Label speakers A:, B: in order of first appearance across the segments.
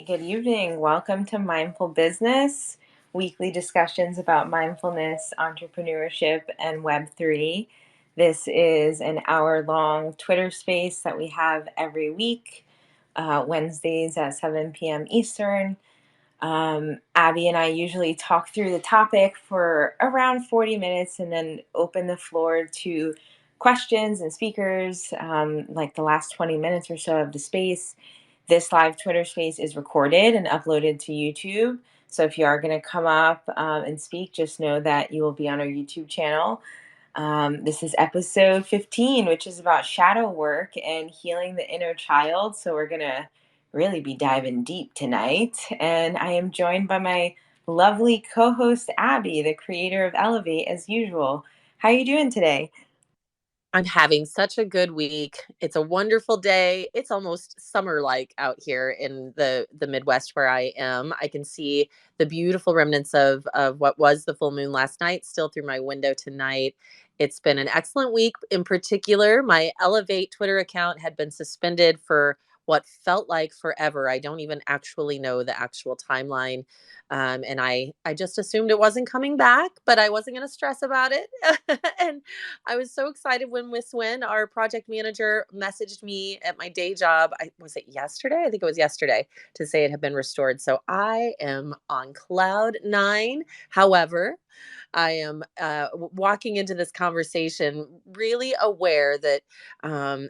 A: Good evening. Welcome to Mindful Business, weekly discussions about mindfulness, entrepreneurship, and Web3. This is an hour-long Twitter space that we have every week, Wednesdays at 7 p.m. Eastern. Abby and I usually talk through the topic for around 40 minutes and then open the floor to questions and speakers, like the last 20 minutes or so of the space. This live Twitter space is recorded and uploaded to YouTube. So if you are going to come up and speak, just know that you will be on our YouTube channel. This is episode 15, which is about shadow work and healing the inner child. So we're going to really be diving deep tonight. And I am joined by my lovely co-host, Abby, the creator of Elevate, as usual. How are you doing today?
B: I'm having such a good week. It's a wonderful day. It's almost summer-like out here in the Midwest where I am. I can see the beautiful remnants of what was the full moon last night still through my window tonight. It's been an excellent week. In particular, my Elevate Twitter account had been suspended for what felt like forever. I don't even actually know the actual timeline. And I just assumed it wasn't coming back, but I wasn't going to stress about it. And I was so excited when Miss Wynn, our project manager, messaged me at my day job. Was it yesterday? I think it was yesterday to say it had been restored. So I am on cloud nine. However, I am walking into this conversation really aware that,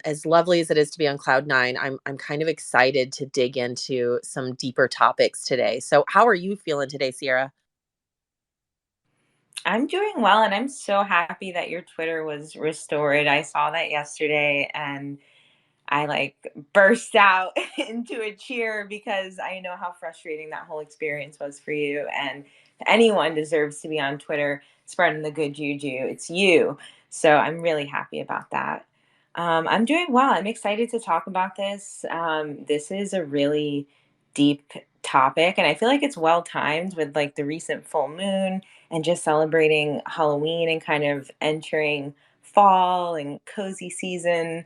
B: as lovely as it is to be on cloud nine, I'm kind of excited to dig into some deeper topics today. So, how are you feeling today, Sierra?
A: I'm doing well, and I'm so happy that your Twitter was restored. I saw that yesterday, and I like burst out into a cheer because I know how frustrating that whole experience was for you. And if anyone deserves to be on Twitter spreading the good juju, it's you. So I'm really happy about that. I'm doing well. I'm excited to talk about this. This is a really deep topic, and I feel like it's well timed with like the recent full moon and just celebrating Halloween and kind of entering fall and cozy season.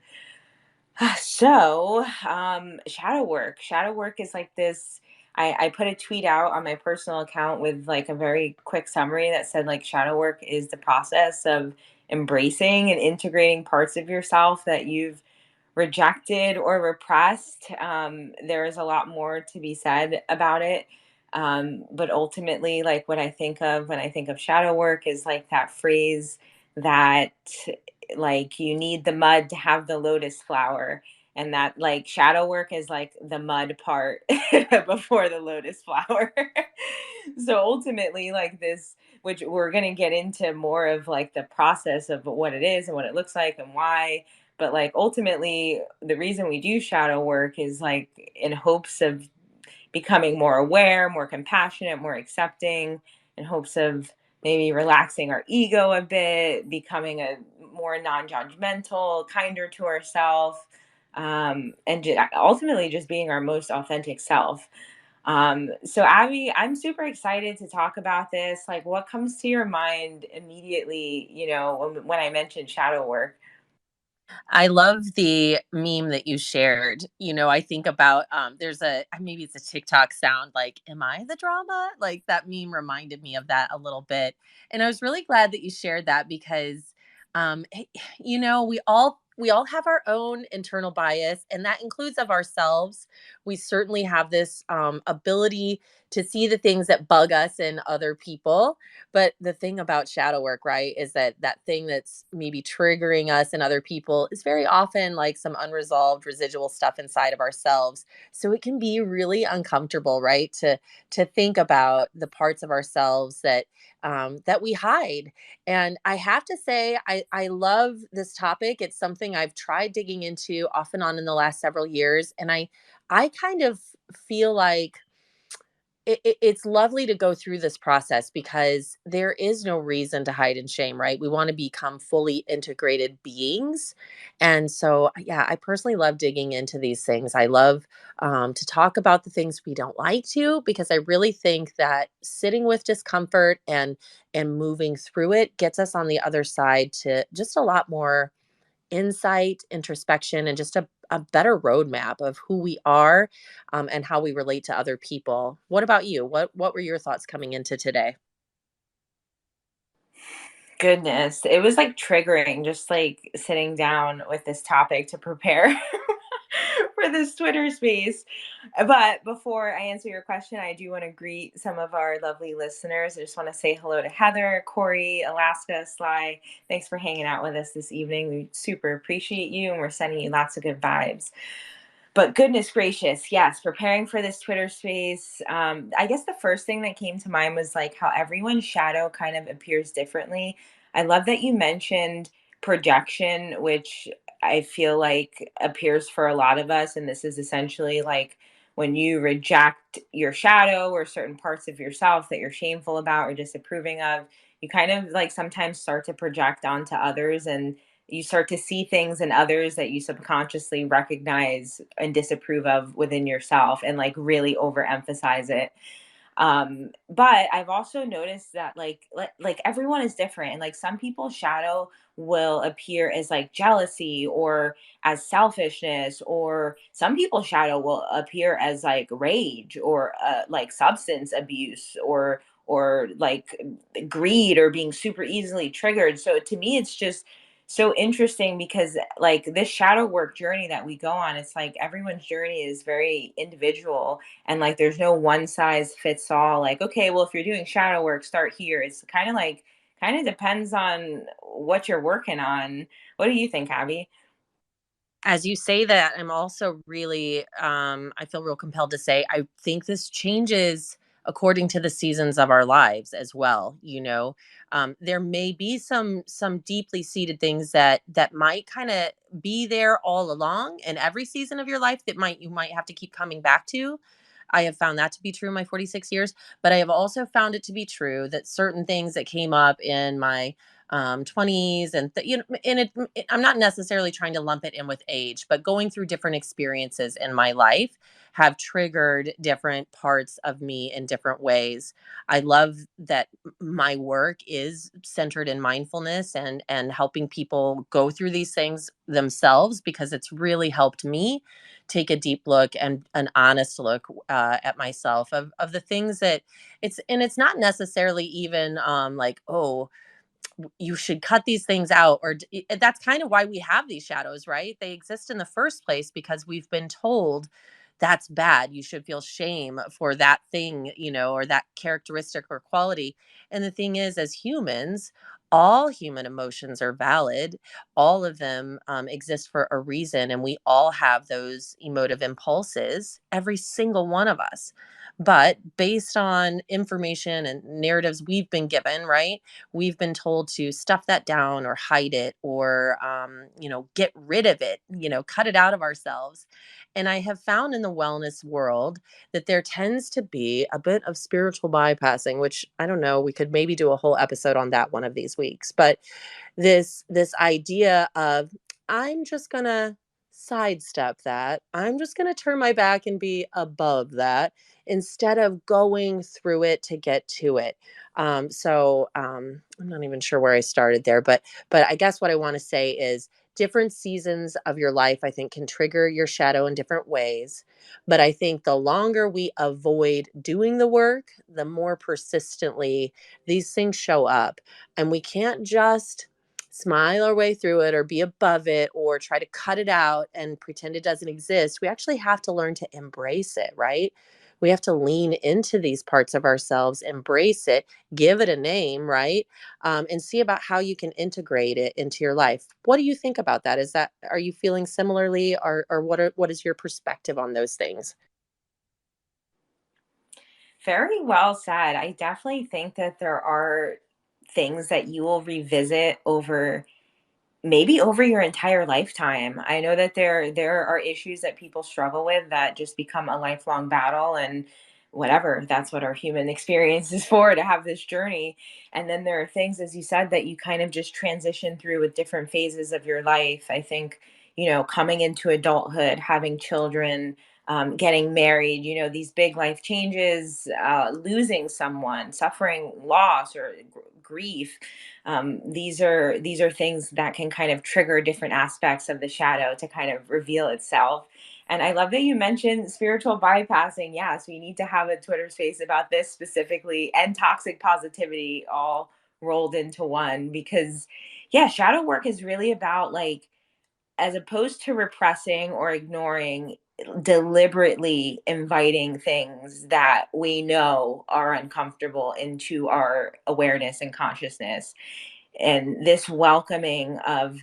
A: Shadow work. Shadow work is like this. I put a tweet out on my personal account with like a very quick summary that said like shadow work is the process of embracing and integrating parts of yourself that you've rejected or repressed. There is a lot more to be said about it. But ultimately, like what I think of when I think of shadow work is like that phrase that like you need the mud to have the lotus flower, and that like shadow work is like the mud part before the lotus flower. So ultimately, like this, which we're going to get into more of like the process of what it is and what it looks like and why, but like ultimately the reason we do shadow work is like in hopes of becoming more aware, more compassionate, more accepting, in hopes of maybe relaxing our ego a bit, becoming a more non-judgmental, kinder to ourselves, and ultimately just being our most authentic self. So Abby, I'm super excited to talk about this. Like, what comes to your mind immediately, when I mentioned shadow work?
B: I love the meme that you shared. I think about there's maybe it's a TikTok sound like, "Am I the drama?" Like that meme reminded me of that a little bit, and I was really glad that you shared that because, hey, we all have our own internal bias, and that includes of ourselves. We certainly have this ability to see the things that bug us in other people, but the thing about shadow work, right, is that thing that's maybe triggering us and other people is very often like some unresolved residual stuff inside of ourselves. So it can be really uncomfortable, right, to think about the parts of ourselves that we hide. And I have to say, I love this topic. It's something I've tried digging into off and on in the last several years, and I kind of feel like it's lovely to go through this process because there is no reason to hide in shame, right? We want to become fully integrated beings. And so, yeah, I personally love digging into these things. I love to talk about the things we don't like to, because I really think that sitting with discomfort and moving through it gets us on the other side to just a lot more insight, introspection, and just a better roadmap of who we are, and how we relate to other people. What about you? What were your thoughts coming into today?
A: Goodness, it was like triggering just like sitting down with this topic to prepare for this Twitter space. But before I answer your question, I do want to greet some of our lovely listeners. I just want to say hello to Heather, Corey, Alaska, Sly. Thanks for hanging out with us this evening. We super appreciate you and we're sending you lots of good vibes. But goodness gracious, yes, preparing for this Twitter space. I guess the first thing that came to mind was like how everyone's shadow kind of appears differently. I love that you mentioned projection, which I feel like appears for a lot of us. And this is essentially like when you reject your shadow or certain parts of yourself that you're shameful about or disapproving of, you kind of like sometimes start to project onto others, and you start to see things in others that you subconsciously recognize and disapprove of within yourself and like really overemphasize it. But I've also noticed that like everyone is different, and like some people's shadow will appear as like jealousy or as selfishness, or some people's shadow will appear as like rage or like substance abuse or like greed or being super easily triggered. So to me it's just so interesting because like this shadow work journey that we go on, it's like everyone's journey is very individual, and like there's no one size fits all. Like, okay, well, if you're doing shadow work, start here. It's kind of like kind of depends on what you're working on. What do you think, Abby?
B: As you say that, I'm also really, I feel real compelled to say, I think this changes according to the seasons of our lives as well. There may be some deeply seated things that might kind of be there all along in every season of your life that might you might have to keep coming back to. I have found that to be true in my 46 years, but I have also found it to be true that certain things that came up in my 20s I'm not necessarily trying to lump it in with age, but going through different experiences in my life have triggered different parts of me in different ways. I love that my work is centered in mindfulness and helping people go through these things themselves, because it's really helped me take a deep look and an honest look at myself of the things that it's not necessarily even like, oh, you should cut these things out, that's kind of why we have these shadows, right? They exist in the first place because we've been told that's bad, you should feel shame for that thing, or that characteristic or quality. And the thing is, as humans, all human emotions are valid. All of them exist for a reason, and we all have those emotive impulses, every single one of us. But based on information and narratives we've been given, right, we've been told to stuff that down or hide it or get rid of it, cut it out of ourselves. And I have found in the wellness world that there tends to be a bit of spiritual bypassing, which I don't know, we could maybe do a whole episode on that one of these weeks. But this idea of, I'm just going to sidestep that, I'm just going to turn my back and be above that instead of going through it to get to it. I'm not even sure where I started there, but I guess what I want to say is different seasons of your life, I think, can trigger your shadow in different ways. But I think the longer we avoid doing the work, the more persistently these things show up. And we can't just smile our way through it or be above it or try to cut it out and pretend it doesn't exist. We actually have to learn to embrace it, right? We have to lean into these parts of ourselves, embrace it, give it a name, right? And see about how you can integrate it into your life. What do you think about that? Are you feeling similarly, or what is your perspective on those things?
A: Very well said. I definitely think that there are things that you will revisit over maybe over your entire lifetime. I know that there are issues that people struggle with that just become a lifelong battle, and whatever, that's what our human experience is for, to have this journey. And then there are things, as you said, that you kind of just transition through with different phases of your life. I think, coming into adulthood, having children, getting married, these big life changes, losing someone, suffering loss or grief. These are things that can kind of trigger different aspects of the shadow to kind of reveal itself. And I love that you mentioned spiritual bypassing. Yes, we need to have a Twitter space about this specifically, and toxic positivity all rolled into one, because yeah, shadow work is really about like, as opposed to repressing or ignoring, deliberately inviting things that we know are uncomfortable into our awareness and consciousness. And this welcoming of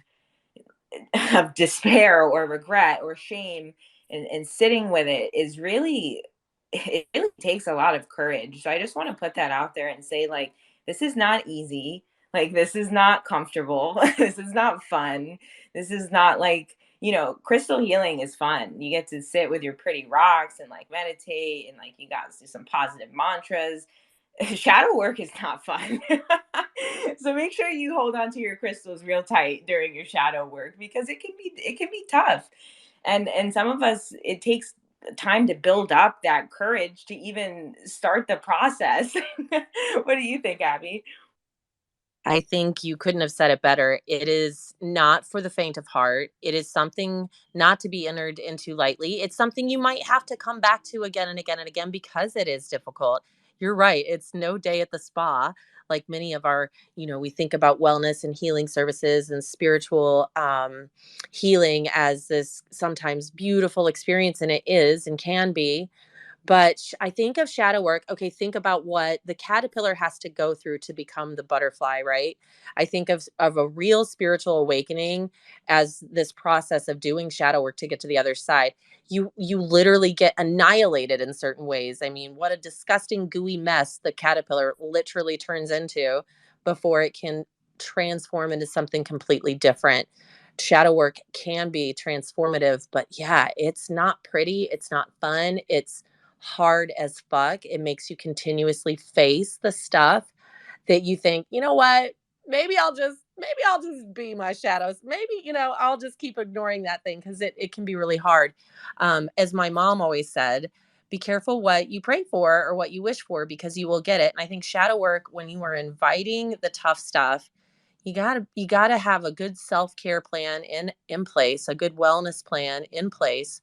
A: despair or regret or shame, and sitting with it is really, it really takes a lot of courage. So I just want to put that out there and say, like, this is not easy. Like, this is not comfortable. This is not fun. This is not like, crystal healing is fun. You get to sit with your pretty rocks and like meditate, and like you got to do some positive mantras. Shadow work is not fun. So make sure you hold on to your crystals real tight during your shadow work, because it can be tough. And some of us, it takes time to build up that courage to even start the process. What do you think, Abby?
B: I think you couldn't have said it better. It is not for the faint of heart. It is something not to be entered into lightly. It's something you might have to come back to again and again and again because it is difficult. You're right. It's no day at the spa. Like many of our, we think about wellness and healing services and spiritual healing as this sometimes beautiful experience, and it is and can be. But I think of shadow work. Okay, think about what the caterpillar has to go through to become the butterfly, right? I think of a real spiritual awakening as this process of doing shadow work to get to the other side. You literally get annihilated in certain ways. I mean, what a disgusting gooey mess the caterpillar literally turns into before it can transform into something completely different. Shadow work can be transformative, but yeah, it's not pretty, it's not fun, it's hard as fuck. It makes you continuously face the stuff that you think, you know what? Maybe I'll just be my shadows. Maybe, I'll just keep ignoring that thing because it can be really hard. As my mom always said, be careful what you pray for or what you wish for because you will get it. And I think shadow work, when you are inviting the tough stuff, you gotta have a good self-care plan in place, a good wellness plan in place,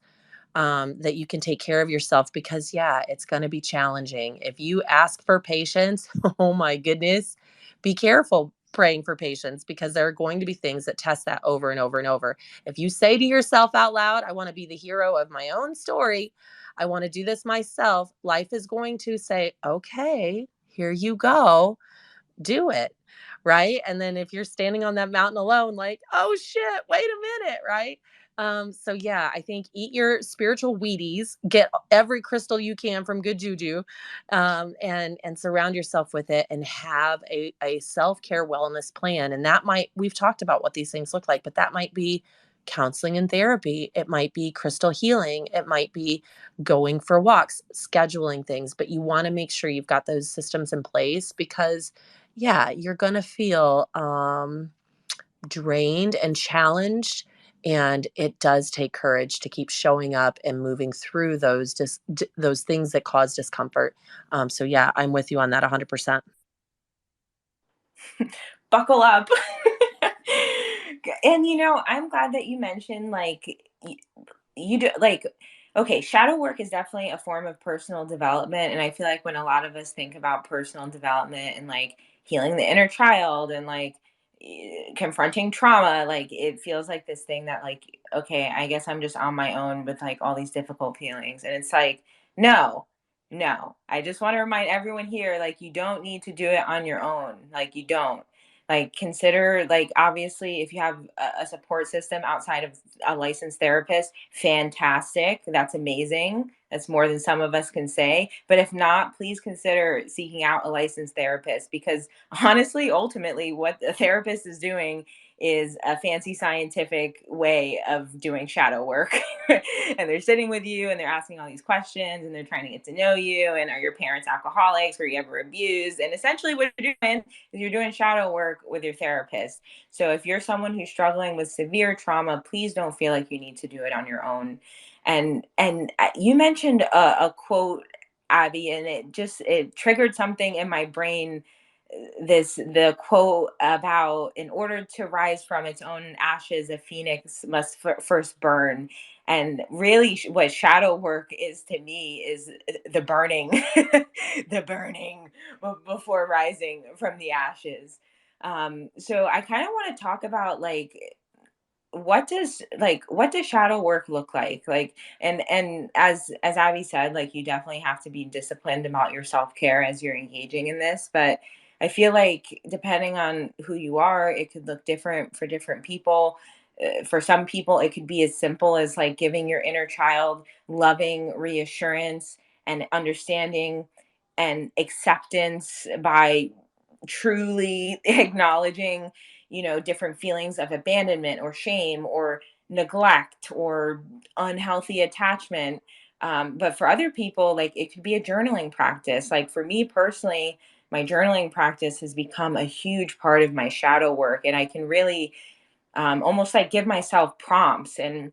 B: that you can take care of yourself because, yeah, it's going to be challenging. If you ask for patience, oh my goodness, be careful praying for patience because there are going to be things that test that over and over and over. If you say to yourself out loud, I want to be the hero of my own story, I want to do this myself, life is going to say, okay, here you go, do it. Right. And then if you're standing on that mountain alone, like, oh shit, wait a minute. Right. So yeah, I think eat your spiritual Wheaties, get every crystal you can from good juju, and surround yourself with it and have a self-care wellness plan. And that might, we've talked about what these things look like, but that might be counseling and therapy. It might be crystal healing. It might be going for walks, scheduling things, but you want to make sure you've got those systems in place because yeah, you're going to feel drained and challenged. And it does take courage to keep showing up and moving through those things that cause discomfort. So yeah, I'm with you on that 100%.
A: Buckle up. And I'm glad that you mentioned, like, you do, like, okay, shadow work is definitely a form of personal development. And I feel like when a lot of us think about personal development and like healing the inner child and like confronting trauma, like it feels like this thing that, like, okay, I guess I'm just on my own with like all these difficult feelings. And it's like, no, no, I just want to remind everyone here, like, you don't need to do it on your own. Like, you don't. Like, consider, like, obviously, if you have a support system outside of a licensed therapist, fantastic. That's amazing. That's more than some of us can say. But if not, please consider seeking out a licensed therapist, because honestly, ultimately, what the therapist is doing is a fancy scientific way of doing shadow work. And they're sitting with you and they're asking all these questions and they're trying to get to know you. And are your parents alcoholics? Were you ever abused? And essentially, what you're doing is you're doing shadow work with your therapist. So if you're someone who's struggling with severe trauma, please don't feel like you need to do it on your own. And you mentioned a quote, Abby, and it triggered something in my brain the quote about, in order to rise from its own ashes, a phoenix must first burn. And really what shadow work is to me is the burning, the burning before rising from the ashes. So I kind of want to talk about like, what does shadow work look like, and as Abby said, like, you definitely have to be disciplined about your self-care as you're engaging in this, but I feel like depending on who you are, it could look different for different people. For some people it could be as simple as like giving your inner child loving reassurance and understanding and acceptance by truly acknowledging, different feelings of abandonment or shame or neglect or unhealthy attachment. But for other people, like, it could be a journaling practice. Like, for me personally, my journaling practice has become a huge part of my shadow work, and I can really almost like give myself prompts. And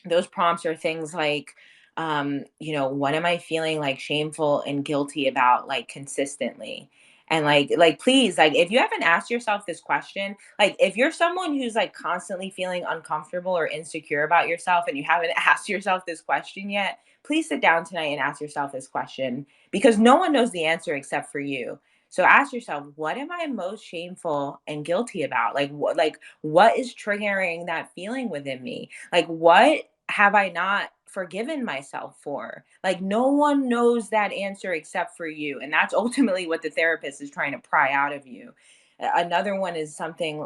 A: those prompts are things like, what am I feeling like shameful and guilty about, like, consistently? And like please, like, if you haven't asked yourself this question, like, if you're someone who's like constantly feeling uncomfortable or insecure about yourself and you haven't asked yourself this question yet, please sit down tonight and ask yourself this question, because no one knows the answer except for you. So ask yourself, what am I most shameful and guilty about? What is triggering that feeling within me? Like, what have I not forgiven myself for? Like, no one knows that answer except for you. And that's ultimately what the therapist is trying to pry out of you. Another one is something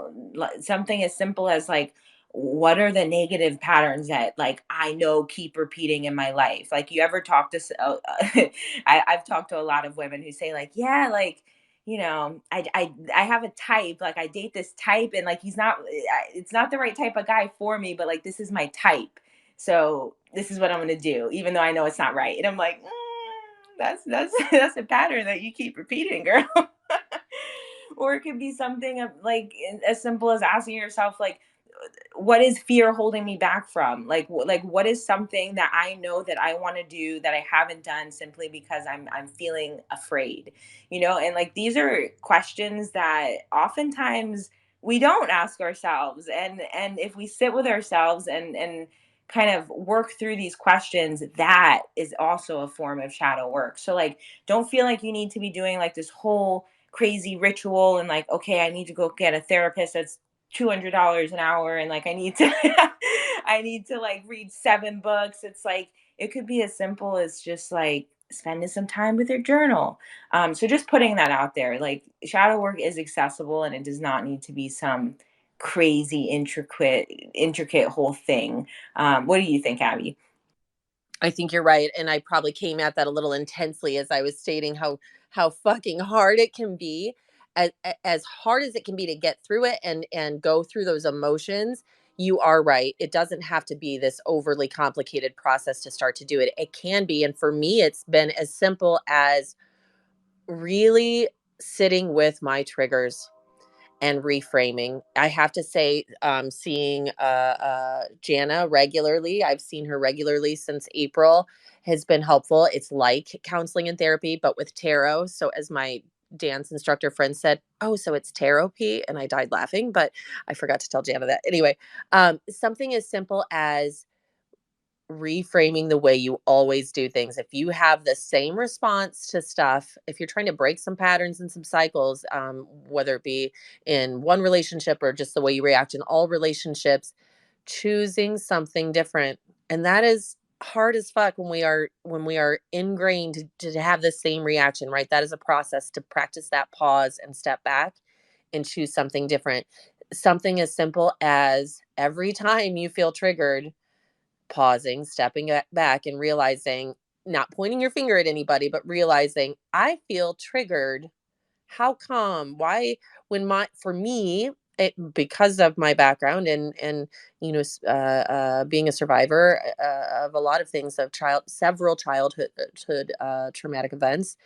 A: as simple as like, what are the negative patterns that, like, I know keep repeating in my life? Like, you ever talk to I've talked to a lot of women who say like, yeah, like, I have a type, like, I date this type, and like, it's not the right type of guy for me, but like, this is my type, so this is what I'm going to do, even though I know it's not right. And I'm like, that's that's a pattern that you keep repeating, girl. Or it could be something of like as simple as asking yourself, like, what is fear holding me back from? Like, what is something that I know that I want to do that I haven't done simply because I'm feeling afraid? And like, these are questions that oftentimes we don't ask ourselves. And if we sit with ourselves and kind of work through these questions, that is also a form of shadow work. So like, don't feel like you need to be doing like this whole crazy ritual and like, okay, I need to go get a therapist that's $200 an hour, and like, I need to I need to like read 7 books. It's like, it could be as simple as just like spending some time with your journal. So just putting that out there, like, shadow work is accessible and it does not need to be some crazy intricate whole thing. What do you think, Abby?
B: I think you're right, and I probably came at that a little intensely as I was stating how fucking hard it can be, as hard as it can be to get through it and go through those emotions. You are right. It doesn't have to be this overly complicated process to start to do it. It can be, and for me, it's been as simple as really sitting with my triggers and reframing. I have to say, seeing Jana regularly, I've seen her regularly since April, has been helpful. It's like counseling and therapy, but with tarot. So, as my dance instructor friend said, oh, so it's tarot P. And I died laughing, but I forgot to tell Jana that. Anyway, something as simple as reframing the way you always do things. If you have the same response to stuff, if you're trying to break some patterns and some cycles, whether it be in one relationship or just the way you react in all relationships, choosing something different. And that is hard as fuck when we are ingrained to have the same reaction, right? That is a process to practice that pause and step back and choose something different. Something as simple as every time you feel triggered, pausing, stepping back and realizing, not pointing your finger at anybody, but realizing I feel triggered. How come? Why? When my for me, because of my background and being a survivor of a lot of things, of several childhood traumatic events,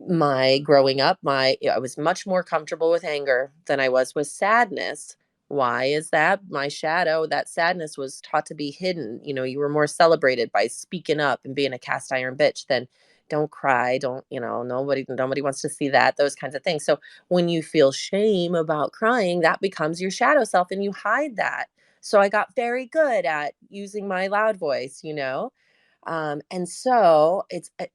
B: my growing up, I was much more comfortable with anger than I was with sadness. Why is that? My shadow, that sadness was taught to be hidden. You were more celebrated by speaking up and being a cast iron bitch than don't cry, don't, nobody wants to see that, those kinds of things. So when you feel shame about crying, that becomes your shadow self and you hide that. So I got very good at using my loud voice. And so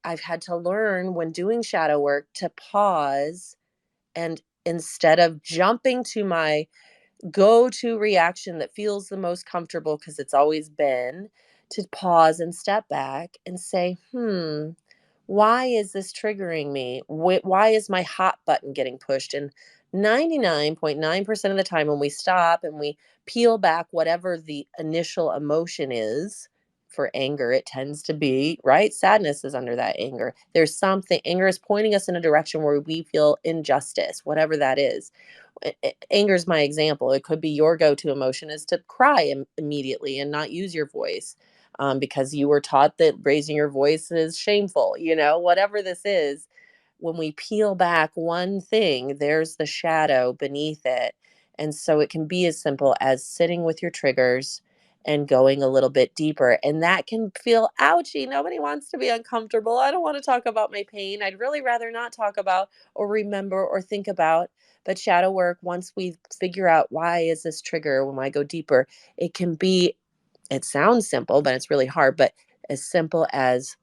B: I've had to learn when doing shadow work to pause, and instead of jumping to my go to reaction that feels the most comfortable, because it's always been, to pause and step back and say, why is this triggering me? Why is my hot button getting pushed? And 99.9% of the time, when we stop and we peel back whatever the initial emotion is, for anger, it tends to be, right? Sadness is under that anger. There's something, anger is pointing us in a direction where we feel injustice, whatever that is. Anger is my example. It could be your go-to emotion is to cry immediately and not use your voice, because you were taught that raising your voice is shameful. Whatever this is, when we peel back one thing, there's the shadow beneath it. And so it can be as simple as sitting with your triggers and going a little bit deeper. And that can feel ouchy. Nobody wants to be uncomfortable. I don't want to talk about my pain. I'd really rather not talk about or remember or think about. But shadow work, once we figure out why is this trigger, when I go deeper, it can be, it sounds simple, but it's really hard, but as simple as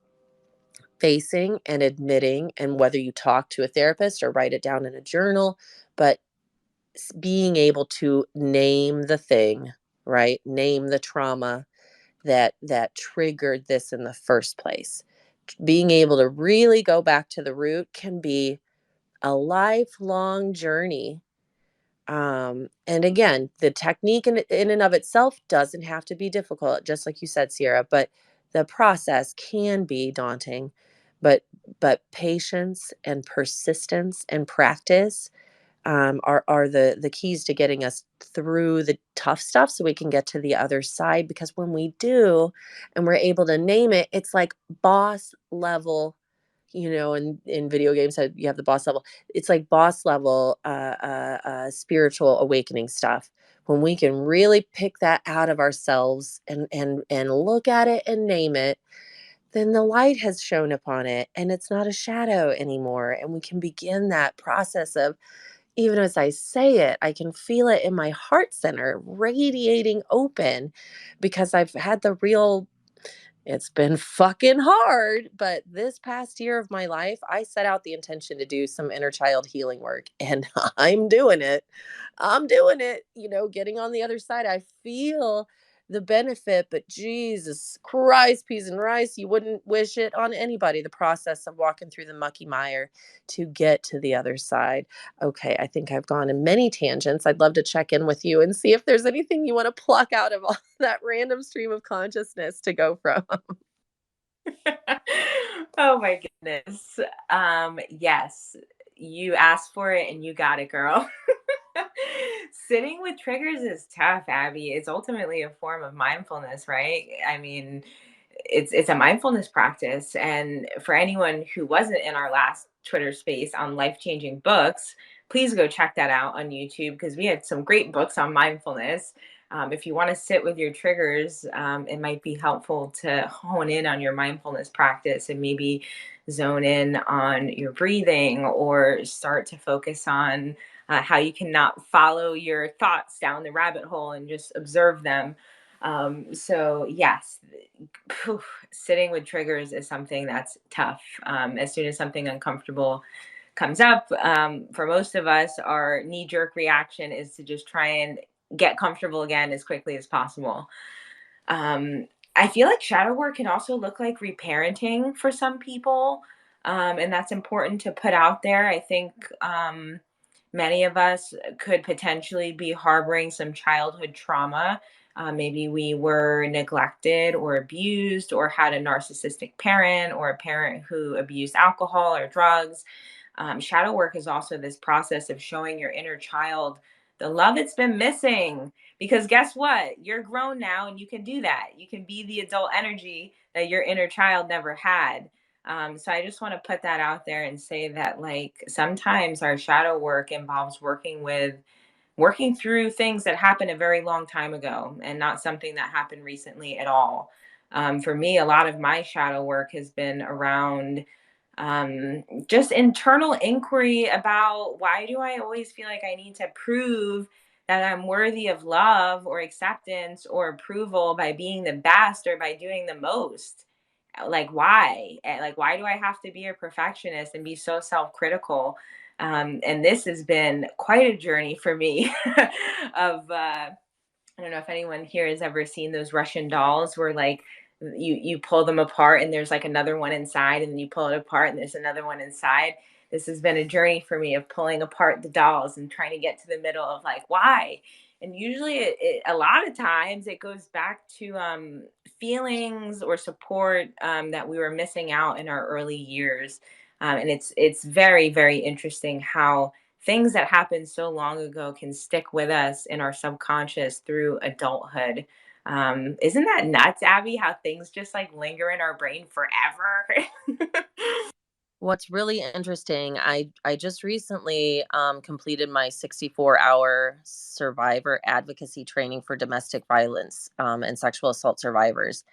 B: facing and admitting, and whether you talk to a therapist or write it down in a journal, but being able to name the thing, right? Name the trauma that triggered this in the first place. Being able to really go back to the root can be a lifelong journey. And again, the technique in and of itself doesn't have to be difficult, just like you said, Sierra, but the process can be daunting. But patience and persistence and practice, are the keys to getting us through the tough stuff so we can get to the other side. Because when we do, and we're able to name it, it's like boss level. In video games, you have the boss level. It's like boss level, spiritual awakening stuff. When we can really pick that out of ourselves and look at it and name it, then the light has shone upon it and it's not a shadow anymore. And we can begin that process of, even as I say it, I can feel it in my heart center radiating open, because I've had the real, it's been fucking hard, but this past year of my life, I set out the intention to do some inner child healing work, and I'm doing it. I'm doing it, getting on the other side. I feel the benefit, but Jesus Christ, peas and rice, you wouldn't wish it on anybody. The process of walking through the mucky mire to get to the other side. Okay, I think I've gone in many tangents. I'd love to check in with you and see if there's anything you want to pluck out of all that random stream of consciousness to go from.
A: Oh my goodness. Yes, you asked for it and you got it, girl. Sitting with triggers is tough, Abby. It's ultimately a form of mindfulness, right? I mean, it's a mindfulness practice. And for anyone who wasn't in our last Twitter space on life-changing books, please go check that out on YouTube, because we had some great books on mindfulness. If you want to sit with your triggers, it might be helpful to hone in on your mindfulness practice and maybe zone in on your breathing, or start to focus on how you cannot follow your thoughts down the rabbit hole and just observe them. So, yes, sitting with triggers is something that's tough. As soon as something uncomfortable comes up, for most of us, our knee jerk reaction is to just try and get comfortable again as quickly as possible. Um, I feel like shadow work can also look like reparenting for some people. And that's important to put out there. I think many of us could potentially be harboring some childhood trauma. Maybe we were neglected or abused, or had a narcissistic parent, or a parent who abused alcohol or drugs. Shadow work is also this process of showing your inner child the love it's been missing. Because guess what? You're grown now and you can do that. You can be the adult energy that your inner child never had. So I just want to put that out there and say that, like, sometimes our shadow work involves working through things that happened a very long time ago and not something that happened recently at all. For me, a lot of my shadow work has been around just internal inquiry about why do I always feel like I need to prove that I'm worthy of love or acceptance or approval by being the best or by doing the most. Like, why? Like, why do I have to be a perfectionist and be so self critical? And this has been quite a journey for me of, I don't know if anyone here has ever seen those Russian dolls where like you pull them apart and there's like another one inside, and then you pull it apart and there's another one inside. This has been a journey for me of pulling apart the dolls and trying to get to the middle of like why. And usually a lot of times it goes back to feelings or support that we were missing out in our early years. And it's very, very interesting how things that happened so long ago can stick with us in our subconscious through adulthood. Isn't that nuts, Abby? How things just like linger in our brain forever?
B: What's really interesting, I just recently completed my 64-hour survivor advocacy training for domestic violence and sexual assault survivors.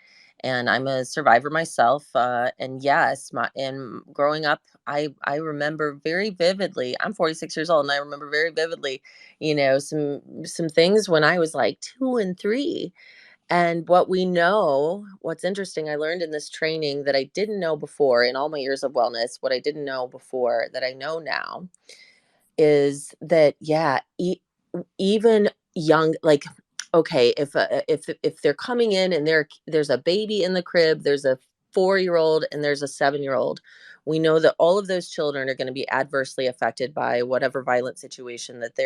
B: And I'm a survivor myself. And yes, in growing up, I remember very vividly. I'm 46 years old, and I remember very vividly, some things when I was like 2 and 3. And what's interesting, I learned in this training that I didn't know before in all my years of wellness, what I didn't know before that I know now is that, yeah, even young, like, okay, if they're coming in and there's a baby in the crib, there's a 4-year old and there's a 7-year old, we know that all of those children are going to be adversely affected by whatever violent situation that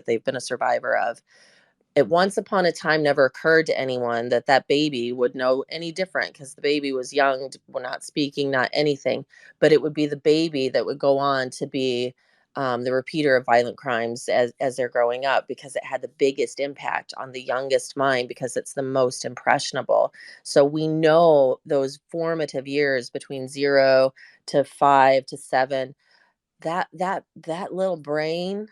B: they've been a survivor of. It once upon a time never occurred to anyone that that baby would know any different, because the baby was young, not speaking, not anything. But it would be the baby that would go on to be the repeater of violent crimes as they're growing up, because it had the biggest impact on the youngest mind, because it's the most impressionable. So we know those formative years between 0 to 5 to 7, that little brain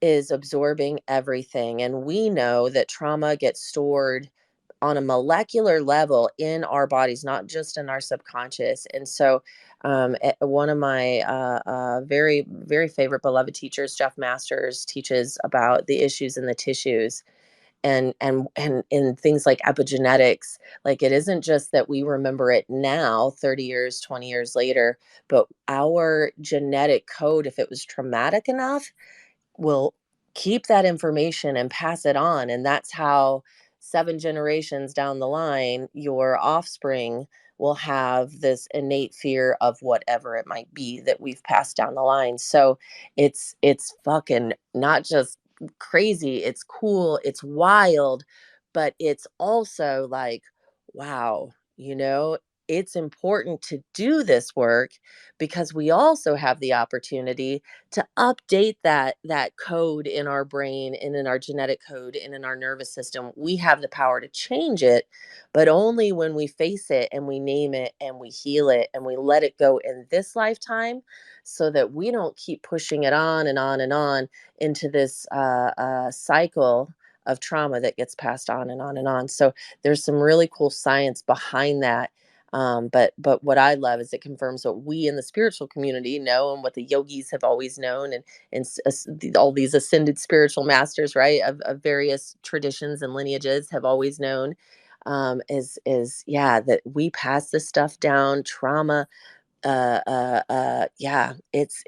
B: is absorbing everything. And we know that trauma gets stored on a molecular level in our bodies, not just in our subconscious. And so, one of my very, very favorite beloved teachers, Jeff Masters, teaches about the issues in the tissues and in things like epigenetics. Like, it isn't just that we remember it now 30 years 20 years later, but our genetic code, if it was traumatic enough, will keep that information and pass it on. And that's how 7 generations down the line, your offspring will have this innate fear of whatever it might be that we've passed down the line. So it's fucking not just crazy, it's cool, it's wild, but it's also like, wow, it's important to do this work, because we also have the opportunity to update that code in our brain and in our genetic code and in our nervous system. We have the power to change it, but only when we face it and we name it and we heal it and we let it go in this lifetime, so that we don't keep pushing it on and on and on into this cycle of trauma that gets passed on and on and on. So there's some really cool science behind that. But what I love is it confirms what we in the spiritual community know, and what the yogis have always known, and all these ascended spiritual masters, right, of various traditions and lineages have always known, is yeah, that we pass this stuff down. Trauma, yeah, it's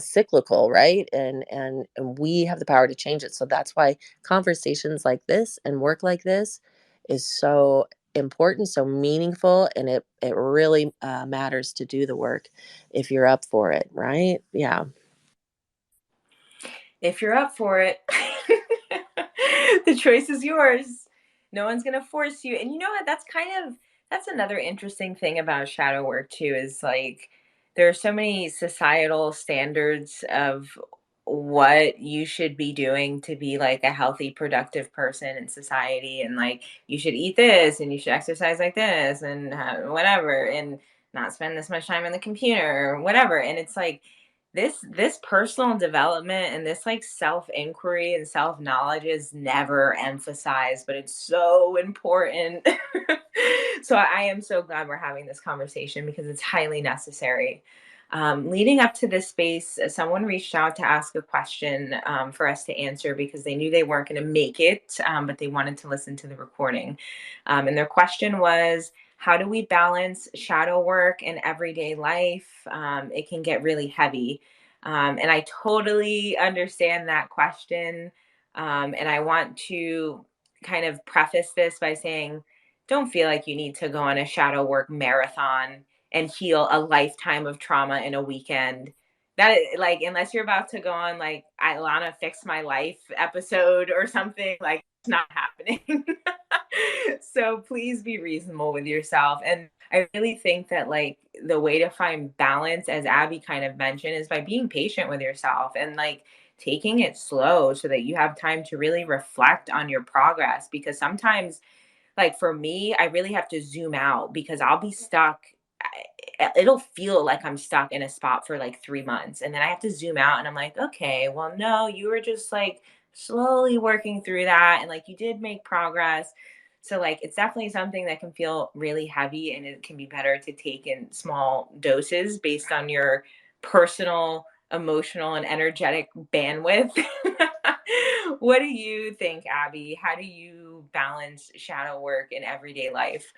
B: cyclical, right? And we have the power to change it. So that's why conversations like this and work like this is so important, so meaningful, and it really matters to do the work if you're up for it, right? Yeah.
A: If you're up for it, the choice is yours. No one's going to force you. And you know what? That's another interesting thing about shadow work too, is like there are so many societal standards of what you should be doing to be like a healthy, productive person in society. And like, you should eat this and you should exercise like this and whatever, and not spend this much time on the computer or whatever. And it's like, this personal development and this like self inquiry and self knowledge is never emphasized, but it's so important. So I am so glad we're having this conversation because it's highly necessary. Leading up to this space, someone reached out to ask a question for us to answer because they knew they weren't going to make it, but they wanted to listen to the recording. And their question was, how do we balance shadow work and everyday life? It can get really heavy. And I totally understand that question. And I want to kind of preface this by saying, don't feel like you need to go on a shadow work marathon and heal a lifetime of trauma in a weekend. That like, unless you're about to go on like Ilana Fix My Life episode or something, like it's not happening. So please be reasonable with yourself. And I really think that like the way to find balance, as Abby kind of mentioned, is by being patient with yourself and like taking it slow so that you have time to really reflect on your progress. Because sometimes, like for me, I really have to zoom out because I'll be stuck. It'll feel like I'm stuck in a spot for like 3 months. And then I have to zoom out and I'm like, okay, well, no, you were just like slowly working through that. And like you did make progress. So, like, it's definitely something that can feel really heavy and it can be better to take in small doses based on your personal, emotional, and energetic bandwidth. What do you think, Abby? How do you balance shadow work in everyday life?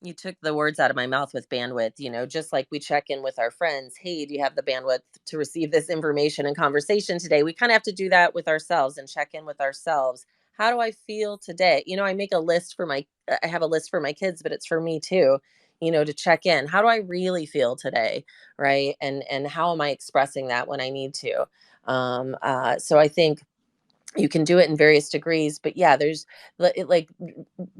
B: You took the words out of my mouth with bandwidth, just like we check in with our friends. Hey, do you have the bandwidth to receive this information and conversation today? We kind of have to do that with ourselves and check in with ourselves. How do I feel today? I make a list for I have a list for my kids, but it's for me too, to check in. How do I really feel today? Right. And how am I expressing that when I need to? So I think you can do it in various degrees, but yeah, there's like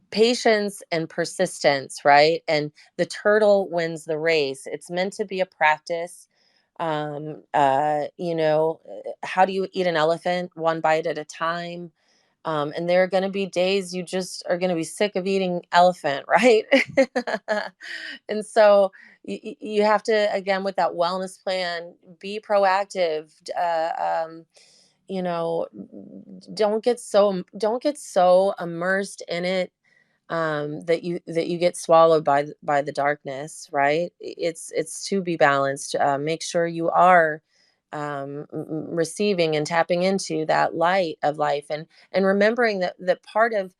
B: patience and persistence, right? And the turtle wins the race. It's meant to be a practice. How do you eat an elephant? One bite at a time. And there are going to be days you just are going to be sick of eating elephant, right? And so you have to, again, with that wellness plan, be proactive. You know don't get so immersed in it, that you get swallowed by the darkness, right? It's to be balanced. Make sure you are receiving and tapping into that light of life, and remembering that part of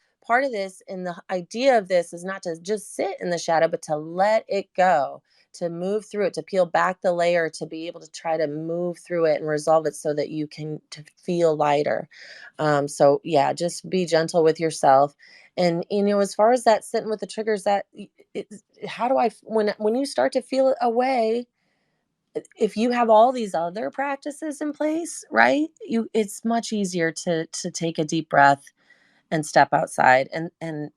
B: this, and the idea of this, is not to just sit in the shadow, but to let it go, to move through it, to peel back the layer, to be able to try to move through it and resolve it so that you can to feel lighter. So yeah, just be gentle with yourself. And as far as that sitting with the triggers, how do I, when you start to feel it away, if you have all these other practices in place, right? It's much easier to take a deep breath and step outside, and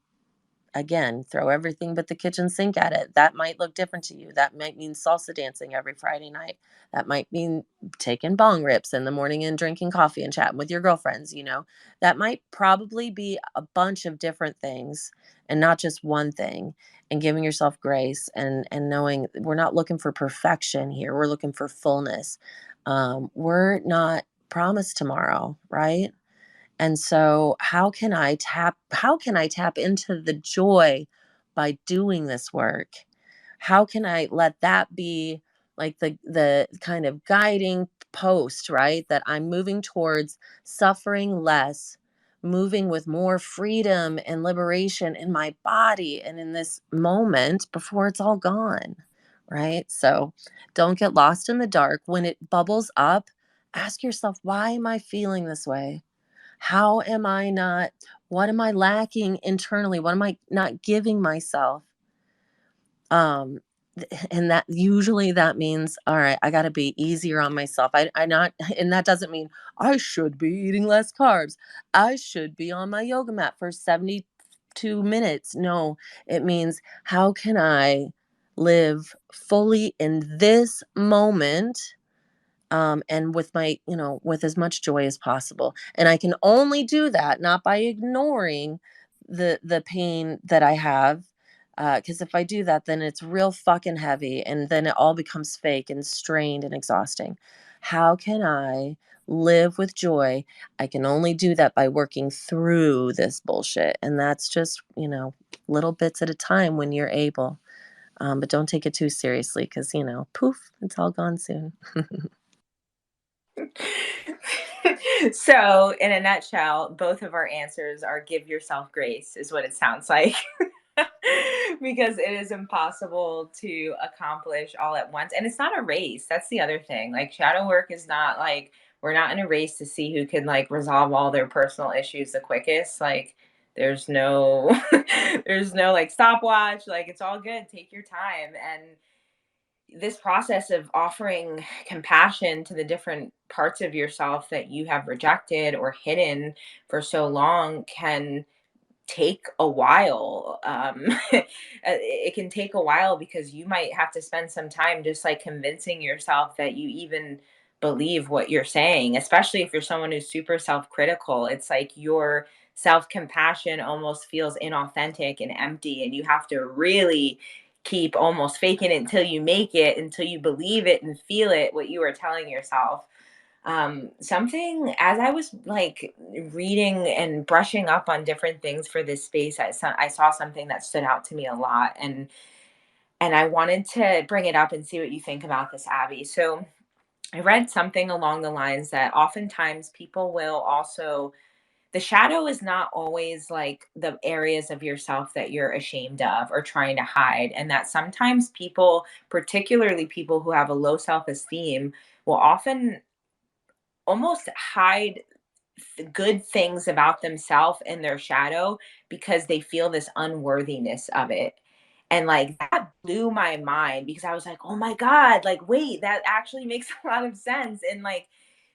B: again, throw everything but the kitchen sink at it. That might look different to you. That might mean salsa dancing every Friday night. That might mean taking bong rips in the morning and drinking coffee and chatting with your girlfriends. That might probably be a bunch of different things and not just one thing. And giving yourself grace, and knowing we're not looking for perfection here. We're looking for fullness. We're not promised tomorrow, right? And so how can I tap into the joy by doing this work? How can I let that be like the kind of guiding post, right? That I'm moving towards suffering less, moving with more freedom and liberation in my body and in this moment before it's all gone, right? So don't get lost in the dark. When it bubbles up, ask yourself, why am I feeling this way? How am I not, what am I lacking internally? What am I not giving myself? And that usually that means, all right, I got to be easier on myself. I not, and that doesn't mean I should be eating less carbs. I should be on my yoga mat for 72 minutes. No, it means, how can I live fully in this moment, and with as much joy as possible. And I can only do that not by ignoring the pain that I have, Because if I do that, then it's real fucking heavy, and then it all becomes fake and strained and exhausting. How can I live with joy? I can only do that by working through this bullshit. And that's just, little bits at a time when you're able. But don't take it too seriously because, poof, it's all gone soon.
A: So, in a nutshell, both of our answers are give yourself grace, is what it sounds like. Because it is impossible to accomplish all at once. And it's not a race. That's the other thing. Like, shadow work is not like we're not in a race to see who can like resolve all their personal issues the quickest. Like, there's no, there's no like stopwatch. Like, it's all good. Take your time. And this process of offering compassion to the different parts of yourself that you have rejected or hidden for so long can take a while. It can take a while because you might have to spend some time just like convincing yourself that you even believe what you're saying, especially if you're someone who's super self critical. It's like your self compassion almost feels inauthentic and empty, and you have to really keep almost faking it until you make it, until you believe it and feel it, what you are telling yourself. Something as I was like reading and brushing up on different things for this space, I saw something that stood out to me a lot, and I wanted to bring it up and see what you think about this, Abby. So I read something along the lines that oftentimes people will also, the shadow is not always like the areas of yourself that you're ashamed of or trying to hide, and that sometimes people, particularly people who have a low self-esteem, will often almost hide good things about themselves in their shadow because they feel this unworthiness of it. And like that blew my mind because I was like, oh my God, like, wait, that actually makes a lot of sense. And like,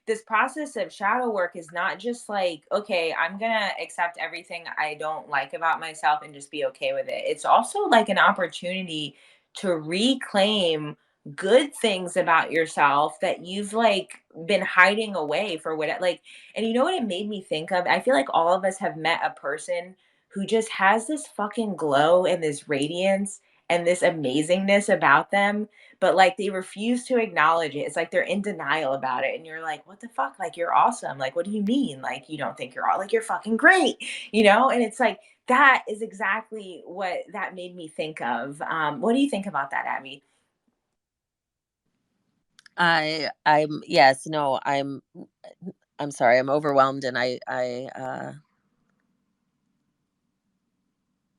A: this process of shadow work is not just like, okay, I'm going to accept everything I don't like about myself and just be okay with it. It's also like an opportunity to reclaim good things about yourself that you've like been hiding away for what, like, and you know what it made me think of? I feel like all of us have met a person who just has this fucking glow and this radiance and this amazingness about them, but like they refuse to acknowledge it. It's like they're in denial about it. And you're like, what the fuck? Like, you're awesome. Like, what do you mean? Like, you don't think you're all like, you're fucking great, you know? And it's like, that is exactly what that made me think of. What do you think about that, Abby?
B: I'm yes, no, I'm sorry, I'm overwhelmed, and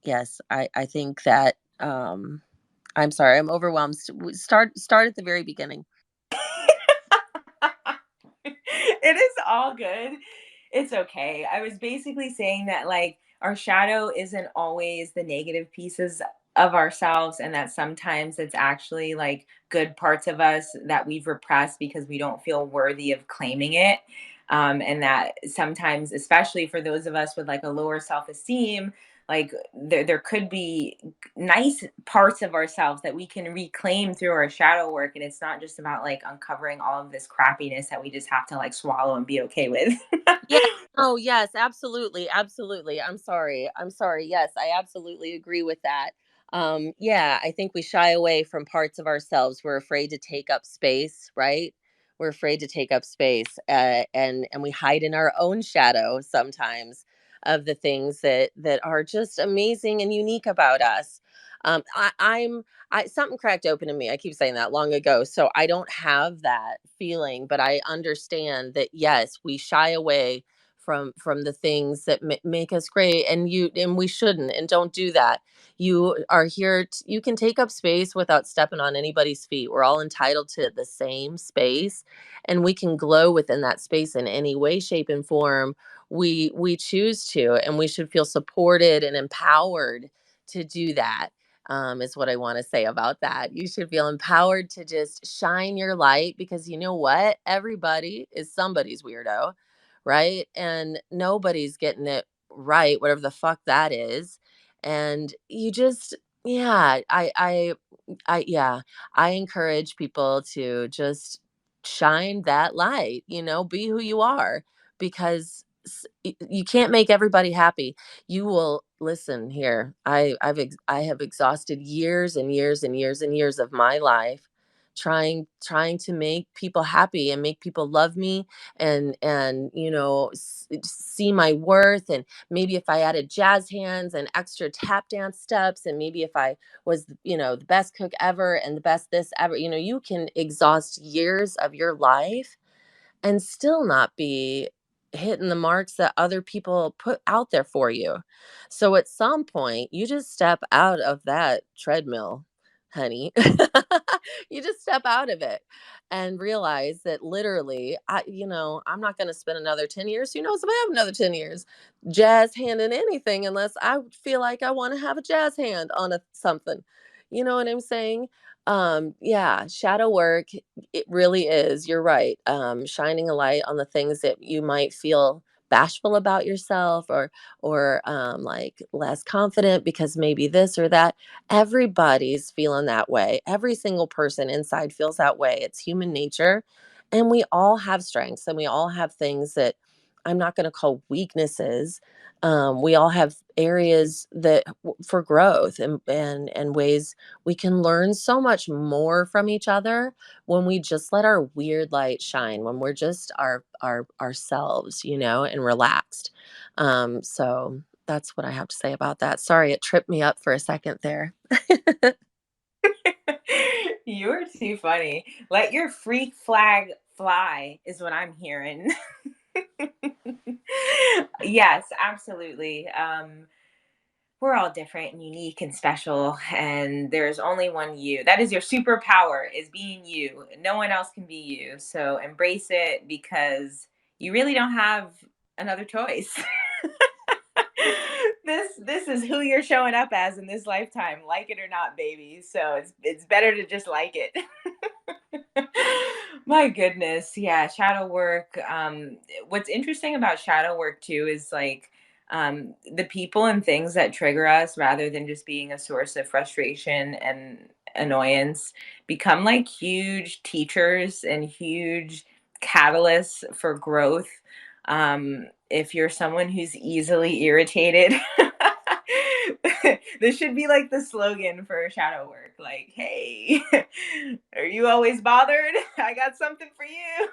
B: yes, I think that, I'm sorry, I'm overwhelmed. Start at the very beginning.
A: It is all good. It's okay. I was basically saying that like our shadow isn't always the negative pieces of ourselves, and that sometimes it's actually like good parts of us that we've repressed because we don't feel worthy of claiming it. And that sometimes, especially for those of us with like a lower self-esteem, like there could be nice parts of ourselves that we can reclaim through our shadow work, and it's not just about like uncovering all of this crappiness that we just have to like swallow and be okay with.
B: Yeah. Oh, yes, absolutely, absolutely. I'm sorry. Yes, I absolutely agree with that. Yeah, I think we shy away from parts of ourselves. We're afraid to take up space, right? We're afraid to take up space, and we hide in our own shadow sometimes of the things that are just amazing and unique about us. I something cracked open in me. I keep saying that long ago. So I don't have that feeling, but I understand that yes, we shy away from the things that make us great, and we shouldn't, and don't do that. You are here you can take up space without stepping on anybody's feet. We're all entitled to the same space, and we can glow within that space in any way, shape, and form we choose to, and we should feel supported and empowered to do that. Is what I want to say about that. You should feel empowered to just shine your light because you know what? Everybody is somebody's weirdo, right? And nobody's getting it right, whatever the fuck that is. And you just, yeah, yeah, I encourage people to just shine that light, be who you are because you can't make everybody happy. You will listen here, I have exhausted years and years and years and years of my life trying to make people happy and make people love me, and see my worth. And maybe if I added jazz hands and extra tap dance steps, and maybe if I was, the best cook ever and the best this ever, you can exhaust years of your life and still not be hitting the marks that other people put out there for you. So at some point, you just step out of that treadmill, honey. You just step out of it and realize that literally, I'm not going to spend another 10 years. Who knows if I have another 10 years jazz handing anything unless I feel like I want to have a jazz hand on something. You know what I'm saying? Yeah, shadow work, it really is. You're right. Shining a light on the things that you might feel bashful about yourself, or like less confident because maybe this or that. Everybody's feeling that way. Every single person inside feels that way. It's human nature. And we all have strengths, and we all have things that I'm not going to call weaknesses. We all have areas that for growth, and ways we can learn so much more from each other when we just let our weird light shine, when we're just our ourselves, and relaxed. So that's what I have to say about that. Sorry, it tripped me up for a second there.
A: You're too funny. Let your freak flag fly is what I'm hearing. Yes, absolutely. We're all different and unique and special, and there's only one you. That is your superpower, is being you. No one else can be you. So embrace it, because you really don't have another choice. This is who you're showing up as in this lifetime, like it or not, baby. So it's better to just like it. My goodness. Yeah, shadow work. What's interesting about shadow work too is like the people and things that trigger us, rather than just being a source of frustration and annoyance, become like huge teachers and huge catalysts for growth. If you're someone who's easily irritated, this should be like the slogan for shadow work. Like, hey, are you always bothered? I got something for you.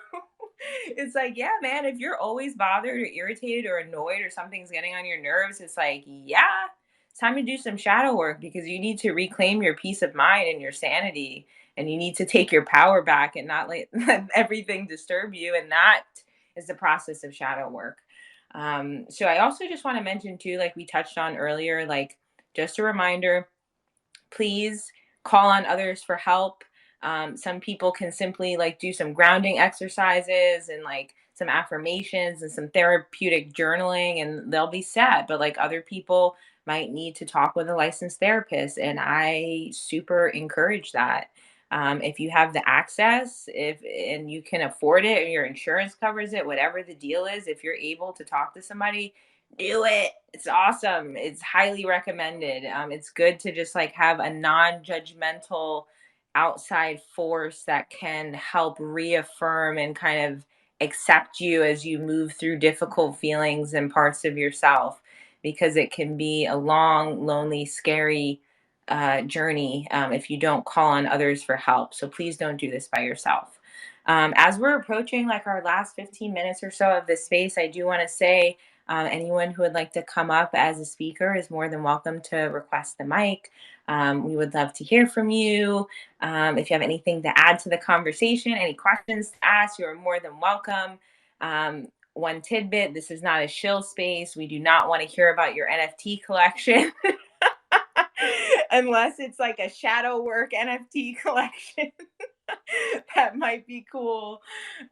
A: It's like, yeah, man, if you're always bothered or irritated or annoyed or something's getting on your nerves, it's like, yeah, it's time to do some shadow work, because you need to reclaim your peace of mind and your sanity. And you need to take your power back and not let everything disturb you. And that is the process of shadow work. So I also just want to mention too, like we touched on earlier, like just a reminder, please call on others for help. Some people can simply like do some grounding exercises and like some affirmations and some therapeutic journaling, and they'll be set. But like other people might need to talk with a licensed therapist, and I super encourage that. If you have the access, if and you can afford it, or your insurance covers it, whatever the deal is, if you're able to talk to somebody, do it. It's awesome. It's highly recommended. It's good to just like have a non-judgmental outside force that can help reaffirm and kind of accept you as you move through difficult feelings and parts of yourself, because it can be a long, lonely, scary journey if you don't call on others for help. So please don't do this by yourself. As we're approaching like our last 15 minutes or so of this space, I do want to say anyone who would like to come up as a speaker is more than welcome to request the mic. We would love to hear from you. If you have anything to add to the conversation, any questions to ask, you're more than welcome. One tidbit: this is not a shill space. We do not want to hear about your NFT collection. Unless it's like a shadow work NFT collection. That might be cool.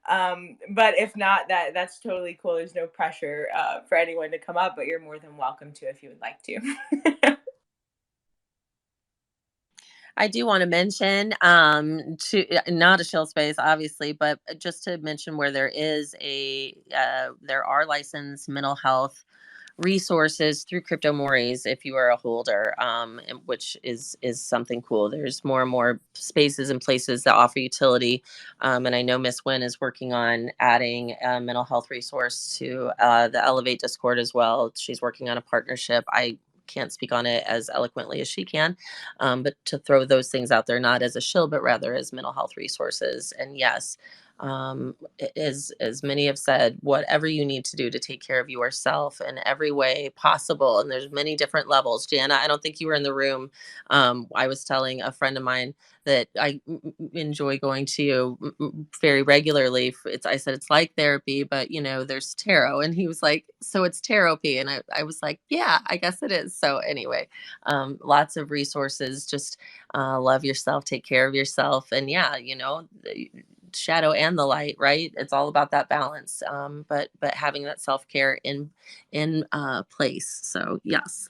A: But if not, that's totally cool. There's no pressure for anyone to come up, but you're more than welcome to if you would like to.
B: I do want to mention, to not a chill space, obviously, but just to mention where there are licensed mental health resources through Crypto Mores if you are a holder, which is something cool. There's more and more spaces and places that offer utility, and I know Miss Wynn is working on adding a mental health resource to the Elevate Discord as well. She's working on a partnership. I can't speak on it as eloquently as she can, but to throw those things out there, not as a shill, but rather as mental health resources. And yes, as many have said, whatever you need to do to take care of yourself in every way possible, and there's many different levels. Jana, I don't think you were in the room. I was telling a friend of mine that enjoy going to very regularly. I said it's like therapy, but there's tarot, and he was like, so it's therapy, and I was like, yeah, I guess it is. So anyway, lots of resources. Just love yourself, take care of yourself, and yeah, the shadow and the light, right? It's all about that balance. But having that self-care in place. So yes.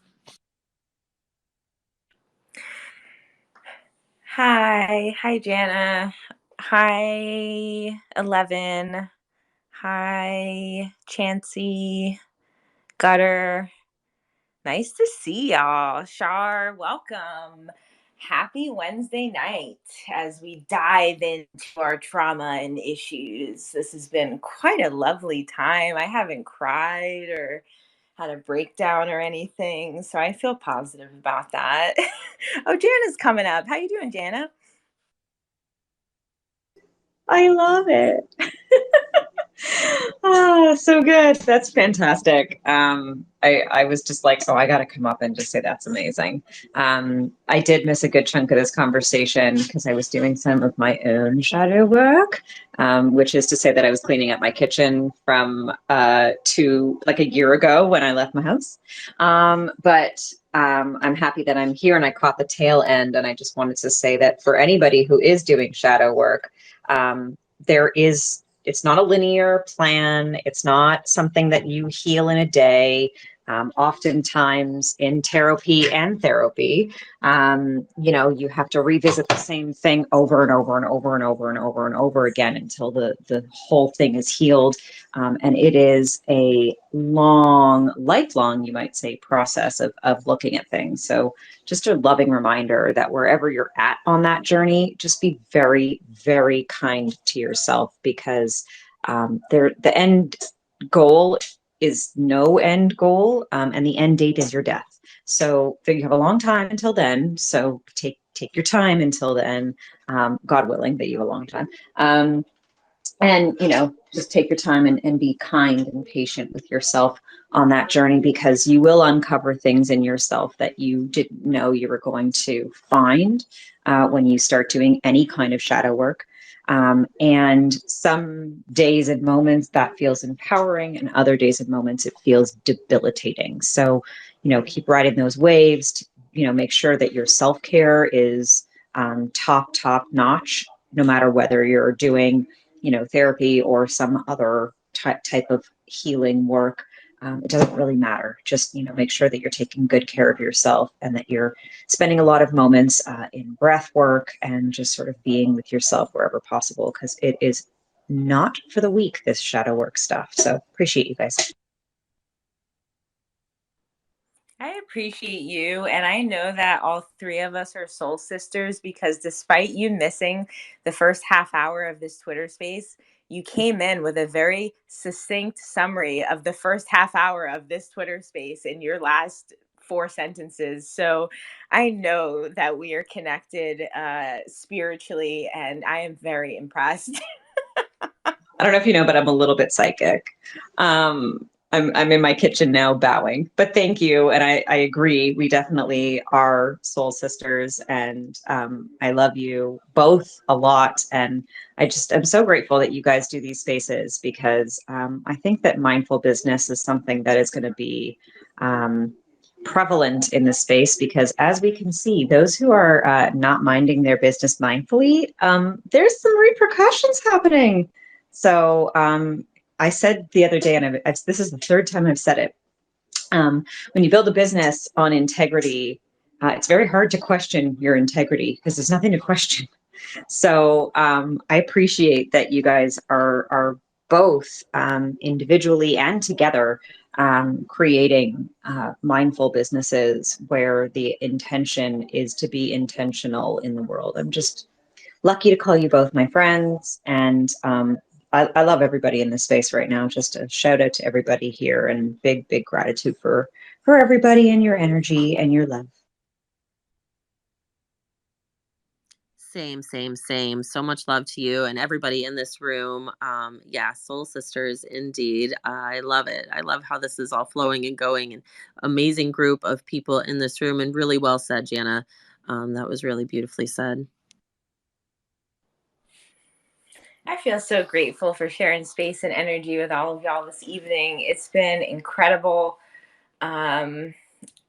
A: Hi, Jana. Hi, 11. Hi, Chansey, Gutter. Nice to see y'all. Shar, welcome. Happy Wednesday night as we dive into our trauma and issues. This has been quite a lovely time. I haven't cried or had a breakdown or anything, so I feel positive about that. Oh, Jana's coming up. How you doing, Jana?
C: I love it. Oh, so good. That's fantastic. I was just like, oh, I got to come up and just say that's amazing. I did miss a good chunk of this conversation because I was doing some of my own shadow work, which is to say that I was cleaning up my kitchen from to like a year ago when I left my house. But I'm happy that I'm here and I caught the tail end. And I just wanted to say that for anybody who is doing shadow work, there is, it's not a linear plan. It's not something that you heal in a day. Oftentimes in therapy and therapy, you have to revisit the same thing over and over and over and over and over and over again until the whole thing is healed. And it is a long, lifelong, you might say, process of looking at things. So just a loving reminder that wherever you're at on that journey, just be very, very kind to yourself, because the end goal is no end goal, and the end date is your death. So you have a long time until then. So take your time until then, God willing that you have a long time. And just take your time and be kind and patient with yourself on that journey, because you will uncover things in yourself that you didn't know you were going to find when you start doing any kind of shadow work. And some days and moments that feels empowering, and other days and moments it feels debilitating. So keep riding those waves to, make sure that your self-care is top notch, no matter whether you're doing therapy or some other type of healing work. It doesn't really matter. Just, make sure that you're taking good care of yourself, and that you're spending a lot of moments in breath work and just sort of being with yourself wherever possible, because it is not for the weak, this shadow work stuff. So appreciate you guys.
A: I appreciate you. And I know that all three of us are soul sisters, because despite you missing the first half hour of this Twitter space, you came in with a very succinct summary of the first half hour of this Twitter space in your last four sentences. So I know that we are connected spiritually, and I am very impressed.
C: I don't know if you know, but I'm a little bit psychic. I'm in my kitchen now bowing, but thank you. And I agree. We definitely are soul sisters, and I love you both a lot. And I'm so grateful that you guys do these spaces, because I think that mindful business is something that is going to be prevalent in this space, because as we can see, those who are not minding their business mindfully, there's some repercussions happening. So I said the other day, and this is the third time I've said it, when you build a business on integrity, it's very hard to question your integrity, because there's nothing to question. So I appreciate that you guys are both individually and together creating mindful businesses where the intention is to be intentional in the world. I'm just lucky to call you both my friends, and I love everybody in this space right now. Just a shout out to everybody here and big, big gratitude for everybody and your energy and your love.
B: Same, same, same. So much love to you and everybody in this room. Yeah, soul sisters, indeed. I love it. I love how this is all flowing and going, and amazing group of people in this room. And really well said, Jana. That was really beautifully said.
A: I feel so grateful for sharing space and energy with all of y'all this evening. It's been incredible. Um,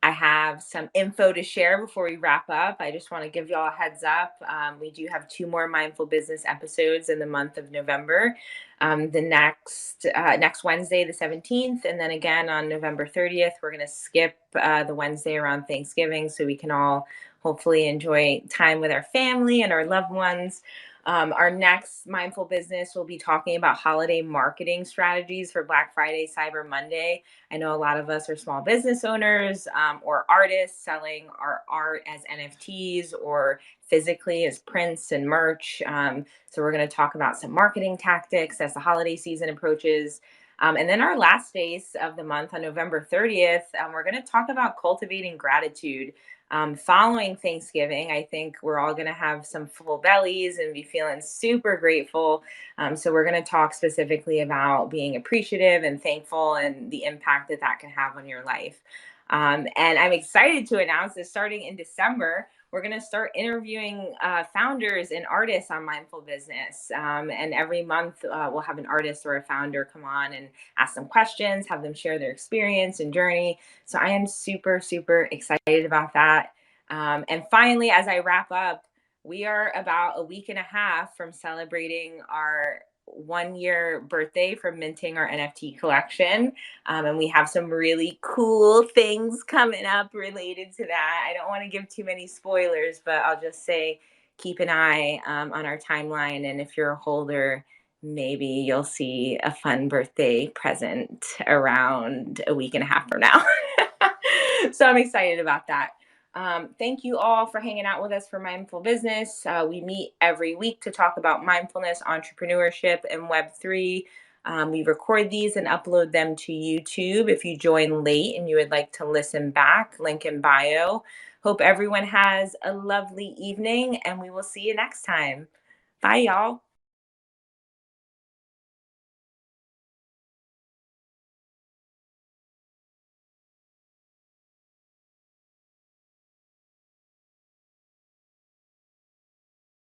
A: I have some info to share before we wrap up. I just want to give y'all a heads up. We do have 2 more mindful business episodes in the month of November. The next Wednesday, the 17th, and then again on November 30th. We're going to skip the Wednesday around Thanksgiving so we can all hopefully enjoy time with our family and our loved ones. Our next mindful business will be talking about holiday marketing strategies for Black Friday, Cyber Monday. I know a lot of us are small business owners or artists selling our art as NFTs or physically as prints and merch. So we're going to talk about some marketing tactics as the holiday season approaches. And then our last days of the month on November 30th, we're going to talk about cultivating gratitude. Following Thanksgiving, I think we're all going to have some full bellies and be feeling super grateful. So we're going to talk specifically about being appreciative and thankful and the impact that that can have on your life. And I'm excited to announce that starting in December, we're going to start interviewing founders and artists on mindful business. And every month, we'll have an artist or a founder come on and ask them questions, have them share their experience and journey. So I am super, super excited about that. And finally, as I wrap up, we are about a week and a half from celebrating our 1 year birthday from minting our NFT collection. And we have some really cool things coming up related to that. I don't want to give too many spoilers, but I'll just say keep an eye on our timeline. And if you're a holder, maybe you'll see a fun birthday present around a week and a half from now. So I'm excited about that. Thank you all for hanging out with us for Mindful Business. We meet every week to talk about mindfulness, entrepreneurship, and Web3. We record these and upload them to YouTube if you join late and you would like to listen back. Link in bio. Hope everyone has a lovely evening, and we will see you next time. Bye, y'all.